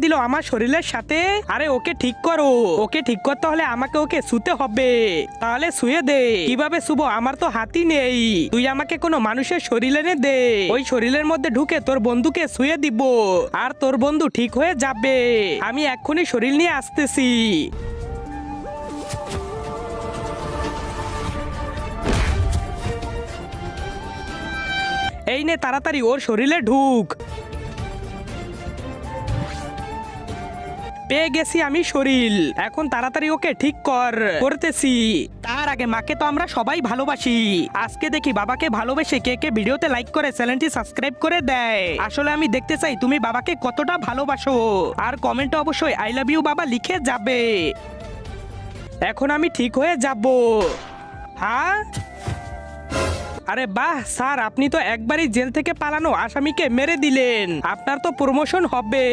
ছিল আমার শরীরের সাথে। আরে ওকে ঠিক করো, ওকে ঠিক করতে হলে আমাকে ওকে শুতে হবে। তাহলে শুয়ে দে। কিভাবে শুবো? আমার তো হাতই নেই। তুই আমাকে কোনো মানুষের শরীর এনে দে, ওই শরীরের মধ্যে ঢুকে তোর বন্ধুকে শুয়ে দিব, আর তোর বন্ধু ঠিক হয়ে যাবে। আমি এক্ষুনি শরীর নিয়ে আসতেছি। এই নে তাড়াতাড়ি ওর শরীরে ঢুক। পেয়ে গেছি আমি শরীর, এখন তাড়াতাড়ি ওকে ঠিক করতেছি। তার আগে মাকে তো আমরা সবাই ভালোবাসি। আজকে দেখি বাবাকে ভালোবেসে কে কে ভিডিওতে লাইক করে চ্যানেলটি সাবস্ক্রাইব করে দেয়। আসলে আমি দেখতে চাই তুমি বাবাকে কতটা ভালোবাসো, আর কমেন্টে অবশ্যই আই লাভ ইউ বাবা লিখে যাবে। এখন আমি ঠিক হয়ে যাব। হ্যাঁ, আরে বাহ স্যার, আপনি তো একবারই জেল থেকে পালানো আসামিকে মেরে দিলেন। আপনার তো প্রমোশন হবে।